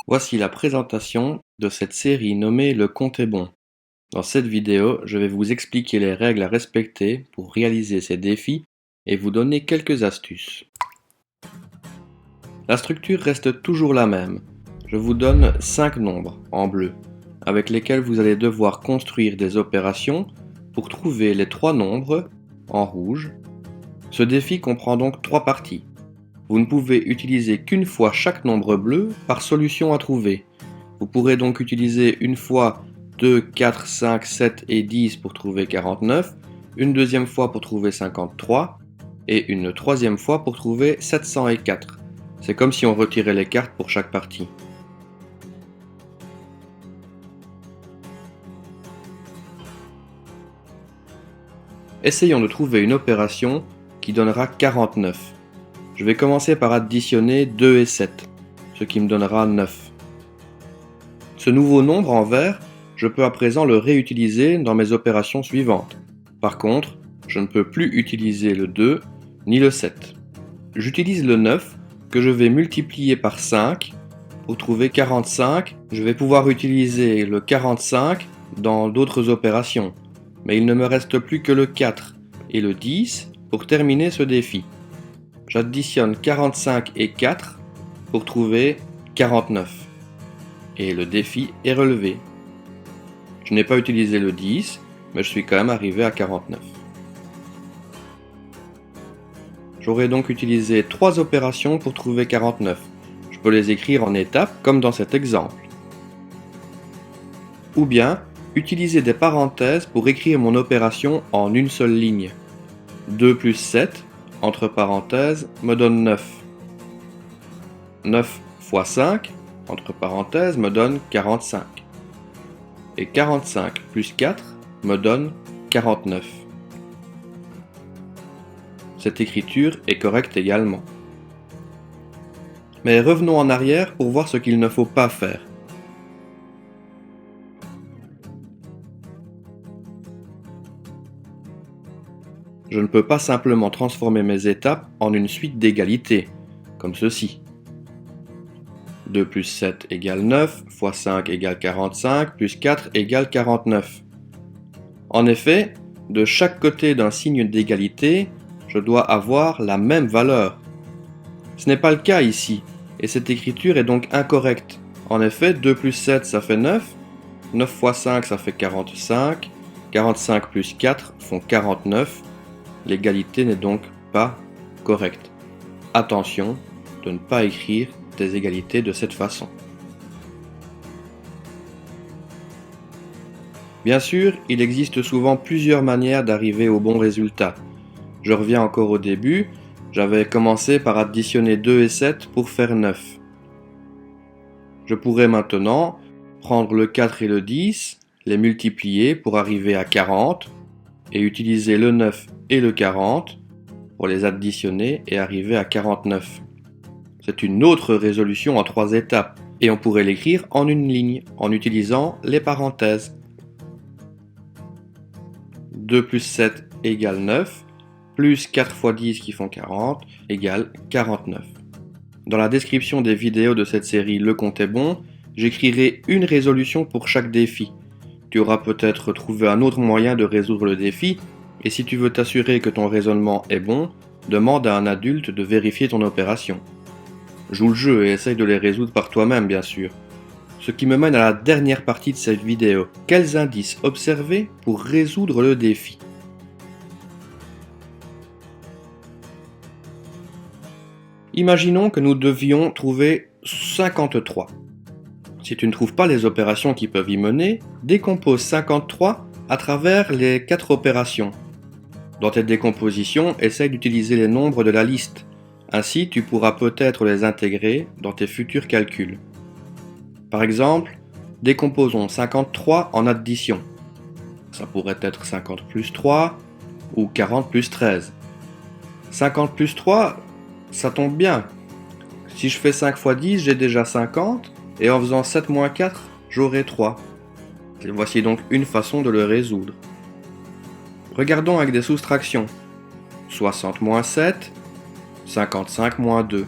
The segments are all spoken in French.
Voici la présentation de cette série nommée Le compte est bon. Dans cette vidéo, je vais vous expliquer les règles à respecter pour réaliser ces défis et vous donner quelques astuces. La structure reste toujours la même. Je vous donne 5 nombres en bleu, avec lesquels vous allez devoir construire des opérations pour trouver les 3 nombres en rouge. Ce défi comprend donc 3 parties. Vous ne pouvez utiliser qu'une fois chaque nombre bleu par solution à trouver. Vous pourrez donc utiliser une fois 2, 4, 5, 7 et 10 pour trouver 49, une deuxième fois pour trouver 53 et une troisième fois pour trouver 704. C'est comme si on retirait les cartes pour chaque partie. Essayons de trouver une opération qui donnera 49. Je vais commencer par additionner 2 et 7, ce qui me donnera 9. Ce nouveau nombre en vert, je peux à présent le réutiliser dans mes opérations suivantes. Par contre, je ne peux plus utiliser le 2 ni le 7. J'utilise le 9 que je vais multiplier par 5 pour trouver 45. Je vais pouvoir utiliser le 45 dans d'autres opérations, mais il ne me reste plus que le 4 et le 10 pour terminer ce défi. J'additionne 45 et 4 pour trouver 49. Et le défi est relevé. Je n'ai pas utilisé le 10, mais je suis quand même arrivé à 49. J'aurai donc utilisé 3 opérations pour trouver 49. Je peux les écrire en étapes comme dans cet exemple. Ou bien, utiliser des parenthèses pour écrire mon opération en une seule ligne. 2 plus 7, entre parenthèses, me donne 9. 9 fois 5, entre parenthèses, me donne 45. Et 45 plus 4 me donne 49. Cette écriture est correcte également. Mais revenons en arrière pour voir ce qu'il ne faut pas faire. Je ne peux pas simplement transformer mes étapes en une suite d'égalités, comme ceci. 2 plus 7 égale 9, fois 5 égale 45, plus 4 égale 49. En effet, de chaque côté d'un signe d'égalité, je dois avoir la même valeur. Ce n'est pas le cas ici, et cette écriture est donc incorrecte. En effet, 2 plus 7 ça fait 9, 9 fois 5 ça fait 45, 45 plus 4 font 49, l'égalité n'est donc pas correcte. Attention de ne pas écrire des égalités de cette façon. Bien sûr, il existe souvent plusieurs manières d'arriver au bon résultat. Je reviens encore au début, j'avais commencé par additionner 2 et 7 pour faire 9. Je pourrais maintenant prendre le 4 et le 10, les multiplier pour arriver à 40, et utiliser le 9 et le 40 pour les additionner et arriver à 49. C'est une autre résolution en 3 étapes, et on pourrait l'écrire en une ligne, en utilisant les parenthèses. 2 plus 7 égale 9, plus 4 fois 10 qui font 40, égale 49. Dans la description des vidéos de cette série Le compte est bon, j'écrirai une résolution pour chaque défi. Tu auras peut-être trouvé un autre moyen de résoudre le défi, et si tu veux t'assurer que ton raisonnement est bon, demande à un adulte de vérifier ton opération. Joue le jeu et essaye de les résoudre par toi-même, bien sûr. Ce qui me mène à la dernière partie de cette vidéo. Quels indices observer pour résoudre le défi? Imaginons que nous devions trouver 53. Si tu ne trouves pas les opérations qui peuvent y mener, décompose 53 à travers les 4 opérations. Dans tes décompositions, essaye d'utiliser les nombres de la liste. Ainsi, tu pourras peut-être les intégrer dans tes futurs calculs. Par exemple, décomposons 53 en addition. Ça pourrait être 50 plus 3 ou 40 plus 13. 50 plus 3, ça tombe bien. Si je fais 5 fois 10, j'ai déjà 50, et en faisant 7 moins 4, j'aurai 3. Et voici donc une façon de le résoudre. Regardons avec des soustractions. 60 moins 7, 55 moins 2.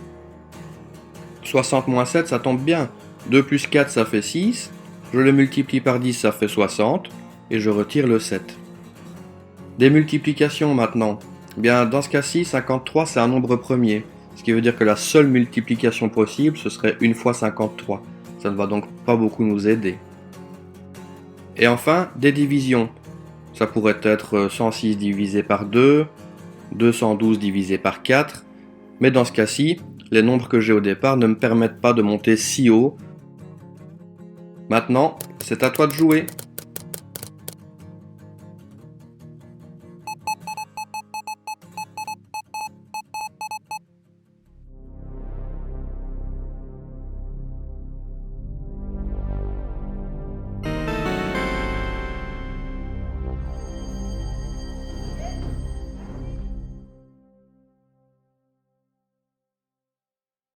60 moins 7, ça tombe bien. 2 plus 4 ça fait 6, je le multiplie par 10 ça fait 60, et je retire le 7. Des multiplications maintenant. Bien, dans ce cas-ci, 53 c'est un nombre premier, ce qui veut dire que la seule multiplication possible ce serait 1 fois 53. Ça ne va donc pas beaucoup nous aider. Et enfin, des divisions. Ça pourrait être 106 divisé par 2, 212 divisé par 4, mais dans ce cas-ci, les nombres que j'ai au départ ne me permettent pas de monter si haut. Maintenant, c'est à toi de jouer.